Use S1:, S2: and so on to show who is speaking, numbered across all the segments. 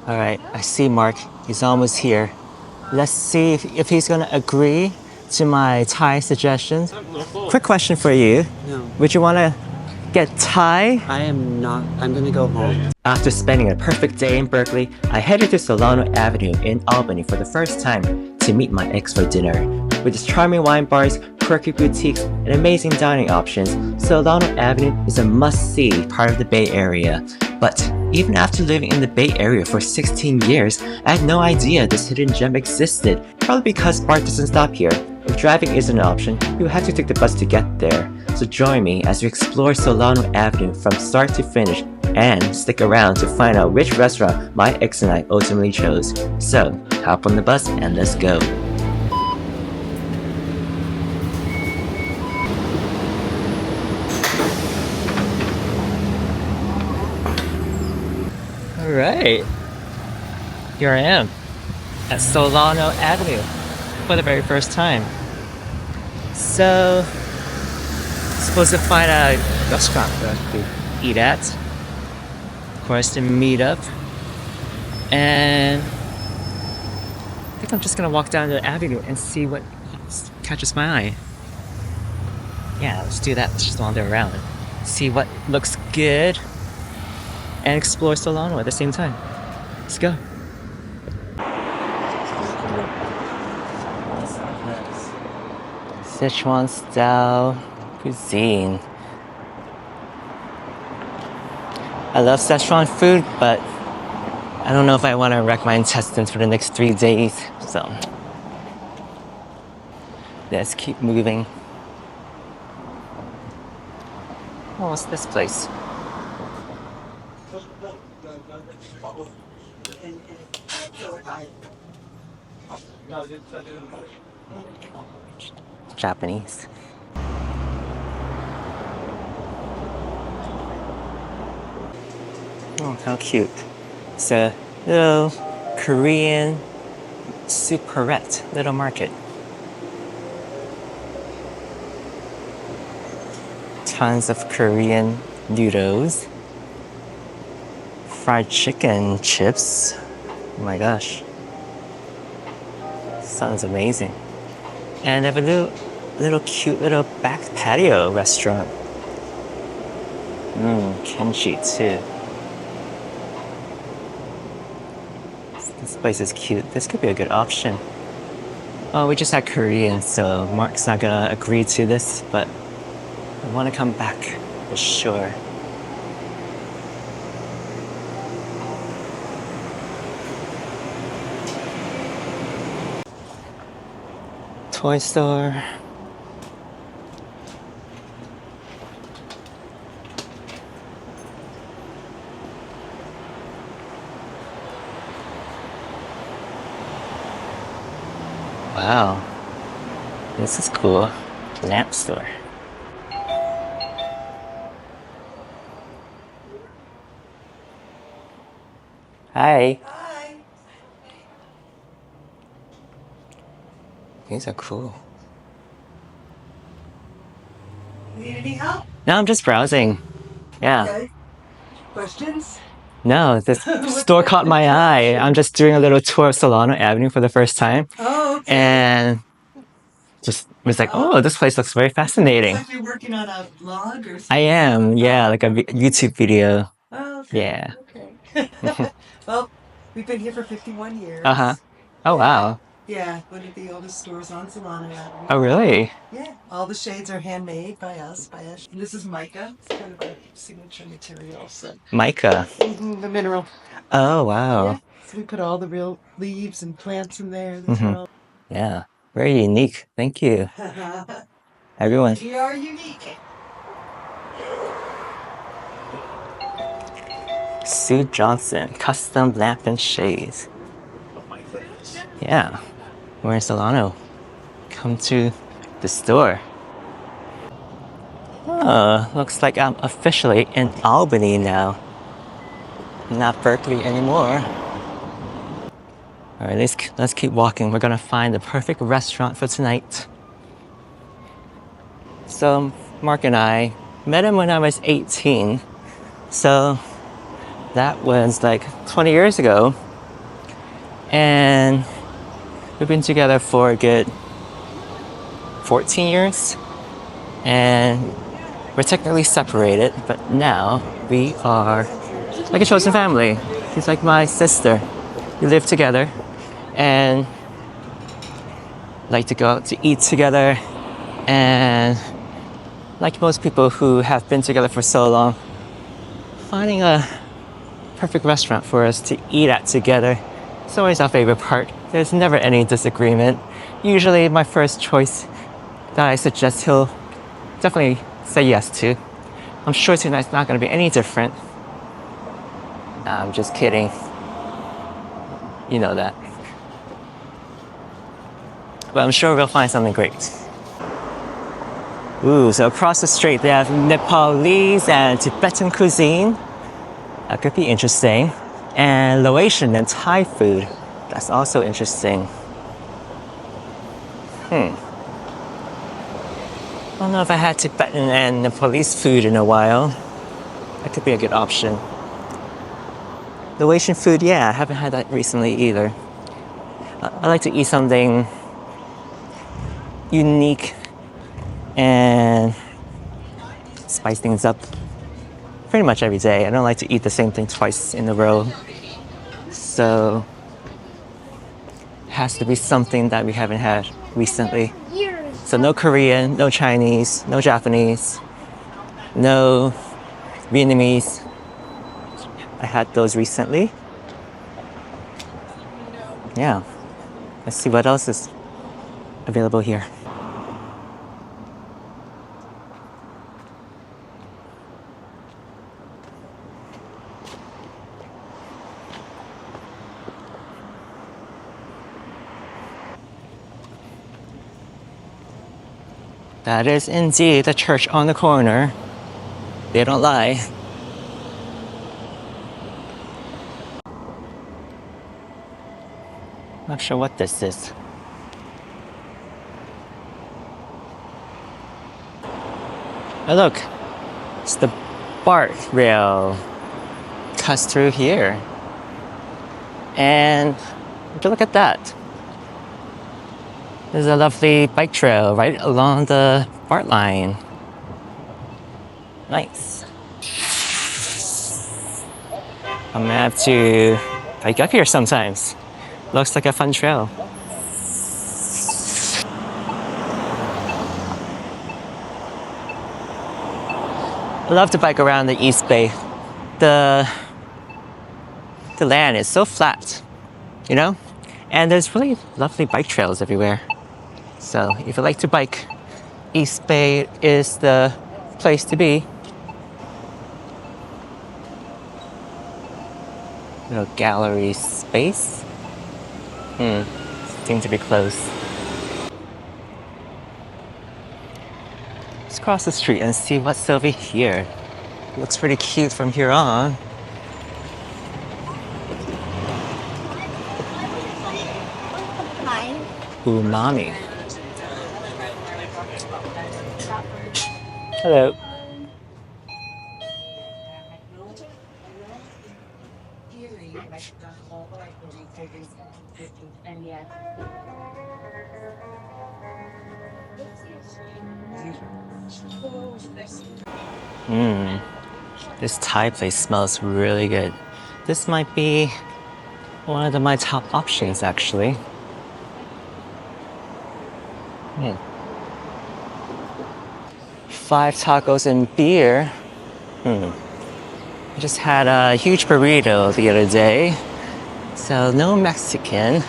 S1: All right, I see Mark. He's almost here. Let's see if he's gonna agree to my Thai suggestions. Quick question for you.
S2: No,
S1: Would you wanna get Thai?
S2: I am not. I'm gonna go home.
S1: After spending a perfect day in Berkeley, I headed to Solano Avenue in Albany for the first time to meet my ex for dinner. With its charming wine bars, quirky boutiques, and amazing dining options, Solano Avenue is a must-see part of the Bay Area. But even after living in the Bay Area for 16 years, I had no idea this hidden gem existed, probably because BART doesn't stop here. If driving isn't an option, you have to take the bus to get there. So join me as we explore Solano Avenue from start to finish, and stick around to find out which restaurant my ex and I ultimately chose. So, hop on the bus and let's go. Alright, here I am at Solano Avenue for the very first time. So, supposed to find a restaurant for us to eat at. Of course, to meet up. And I think I'm just gonna walk down the avenue and see what catches my eye. Yeah, let's do that. Let's just wander around and see what looks good and explore Solano at the same time. Let's go. Sichuan style cuisine. I love Sichuan food, but I don't know if I want to wreck my intestines for the next 3 days, so let's keep moving. Oh, what's this place? Japanese. Oh, how cute. It's a little Korean Superette little market. Tons of Korean noodles. Fried chicken chips. Oh my gosh. Sounds amazing. And they have a little cute little back patio restaurant. Kimchi too. This place is cute. This could be a good option. Oh, we just had Korean, so Mark's not gonna agree to this, but I want to come back for sure. Toy store. Wow, this is cool. Lamp store. Hi.
S3: Hi.
S1: These are cool.
S3: Need any help?
S1: No, I'm just browsing. Yeah.
S3: Okay. Questions?
S1: No, this store caught my eye. I'm just doing a little tour of Solano Avenue for the first time.
S3: Oh, okay.
S1: And just was like, oh, this place looks very fascinating.
S3: Looks like you're working on a vlog or something.
S1: I am, yeah, like a YouTube video.
S3: Oh, okay.
S1: Yeah.
S3: Okay. Well, we've been here for 51 years.
S1: Uh-huh. Oh, wow.
S3: Yeah, one of the oldest stores on Solano Ave.
S1: Oh, really?
S3: Yeah, all the shades are handmade by us. And this is mica. It's kind of a signature material. So.
S1: Mica.
S3: The mineral.
S1: Oh, wow.
S3: Yeah. So we put all the real leaves and plants in there.
S1: Yeah, very unique. Thank you, everyone.
S3: We are unique.
S1: Sue Johnson, custom lamp and shades. Yeah, we're in Solano. Come to the store. Oh, looks like I'm officially in Albany now. Not Berkeley anymore. All right, let's keep walking. We're gonna find the perfect restaurant for tonight. So Mark and I met him when I was 18. So that was like 20 years ago. And we've been together for a good 14 years. And we're technically separated, but now we are like a chosen family. She's like my sister. We live together and like to go out to eat together. And like most people who have been together for so long, finding a perfect restaurant for us to eat at together is always our favorite part. There's never any disagreement. Usually my first choice that I suggest he'll definitely say yes to. I'm sure tonight's not going to be any different. Nah, I'm just kidding. You know that. But I'm sure we'll find something great. Ooh, so across the street they have Nepalese and Tibetan cuisine. That could be interesting. And Laotian and Thai food. That's also interesting. I don't know if I had Tibetan and Nepalese food in a while. That could be a good option. Laotian food, yeah, I haven't had that recently either. I like to eat something unique and spice things up pretty much every day. I don't like to eat the same thing twice in a row. So it has to be something that we haven't had recently. So no Korean, no Chinese, no Japanese, no Vietnamese. I had those recently. Yeah. Let's see what else is available here. That is indeed the church on the corner. They don't lie. Not sure what this is. Oh look, it's the BART rail cuts through here. And look at that. There's a lovely bike trail right along the BART line. Nice. I'm gonna have to bike up here sometimes. Looks like a fun trail. I love to bike around the East Bay. The land is so flat, you know? And there's really lovely bike trails everywhere. So if you like to bike, East Bay is the place to be. Little gallery space. Seem to be close. Let's cross the street and see what's over here. Looks pretty cute from here on. Umami. Hello. This Thai place smells really good. This might be one of my top options, actually. 5 tacos and beer. I just had a huge burrito the other day, so no Mexican.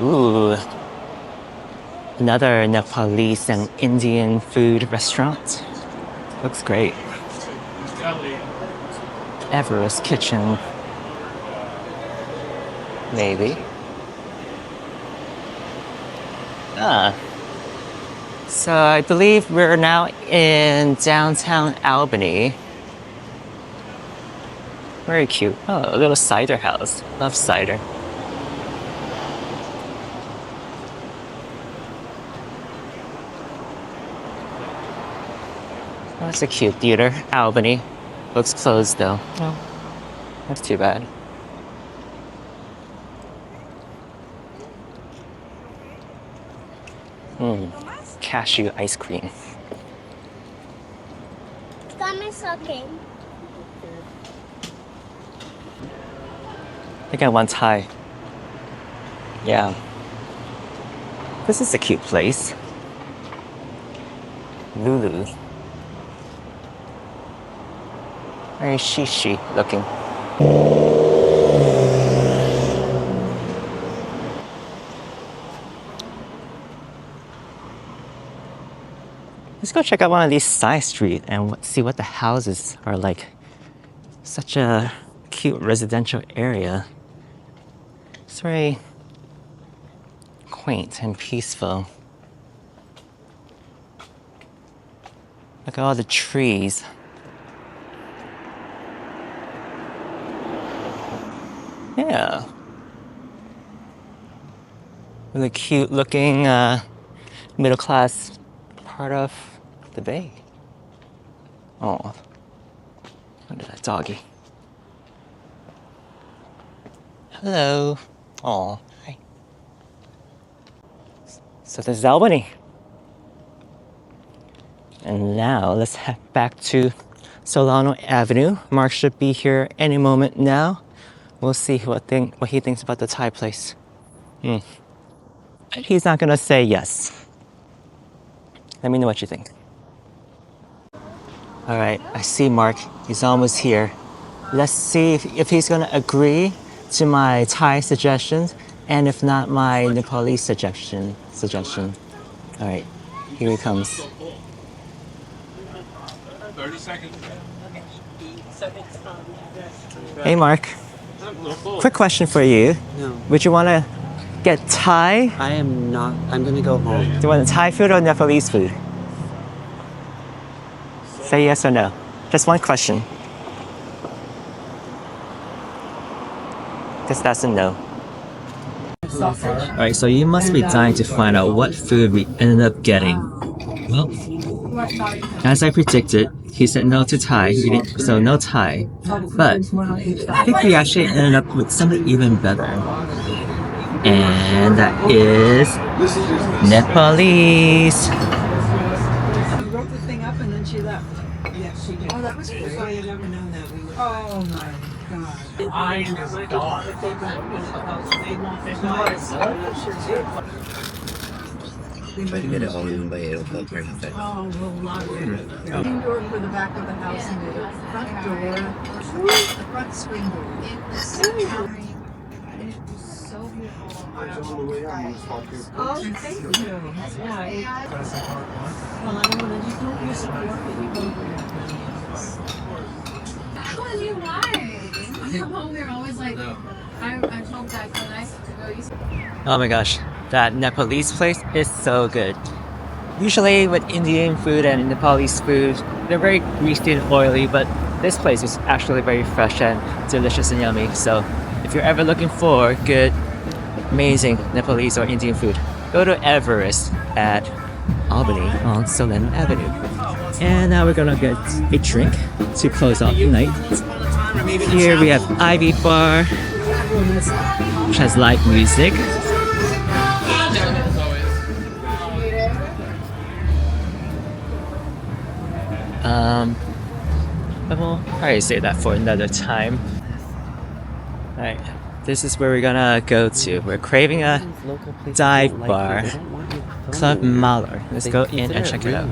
S1: Ooh, another Nepalese and Indian food restaurant. Looks great. Everest Kitchen. Maybe. So I believe we're now in downtown Albany. Very cute. Oh, a little cider house. Love cider. Oh, that's a cute theater. Albany. Looks closed though. Oh, that's too bad. Cashew ice cream.
S4: Kami sucking.
S1: I think I want Thai. Yeah. This is a cute place. Lulu. Very shishi looking. Let's go check out one of these side streets and see what the houses are like. Such a cute residential area. It's very quaint and peaceful. Look at all the trees. Yeah. Really cute looking middle class part of the bay. Oh, look at that doggy. Hello. Oh, hi. So this is Albany. And now let's head back to Solano Avenue. Mark should be here any moment now. We'll see what he thinks about the Thai place. He's not gonna say yes. Let me know what you think. All right, I see Mark. He's almost here. Let's see if he's gonna agree to my Thai suggestions, and if not, my Nepalese suggestion. All right, here he comes.
S5: 30 seconds.
S1: Hey, Mark. Quick question for you.
S2: No,
S1: Would you want to get Thai?
S2: I am not. I'm gonna go home.
S1: Do you want Thai food or Nepalese food? Say yes or no. Just one question. Just that's a no. Alright, so you must be dying to find out what food we ended up getting. Well, as I predicted, he said no to Thai, so no Thai. But I think we actually ended up with something even better. And that is Nepalese.
S3: She wrote the thing up and then she left. Yes, she did. Oh, that was cool. I had never known that. Oh my God.
S6: Try to get it all in by 8 o'clock or nothing.
S3: Oh, we'll love it. Screen door for the back of the house and the front door, the front screen door.
S4: It was so charming. It was so beautiful.
S3: Oh, thank you. Yeah. Well, I don't know, you don't use support, but you don't
S4: Well, you why? I come home, they're always like, I told Dad so nice to go use.
S1: Oh my gosh, that Nepalese place is so good. Usually with Indian food and Nepalese food, they're very greasy and oily, but this place is actually very fresh and delicious and yummy. So if you're ever looking for good, amazing Nepalese or Indian food, go to Everest at Albany on Solano Avenue. And now we're gonna get a drink to close off the night. Here we have Ivy Bar, which has live music. But we'll probably save that for another time. Alright, this is where we're gonna go to. We're craving a dive bar, Club Mallard. Let's go in and check it out.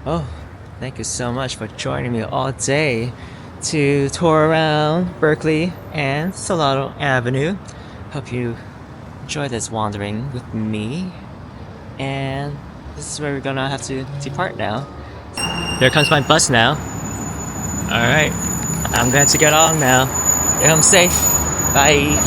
S1: Oh, thank you so much for joining me all day to tour around Berkeley and Solano Avenue. Hope you enjoy this wandering with me. And this is where we're gonna have to depart now. There comes my bus now. Alright, I'm going to get on now. Get home safe. Bye.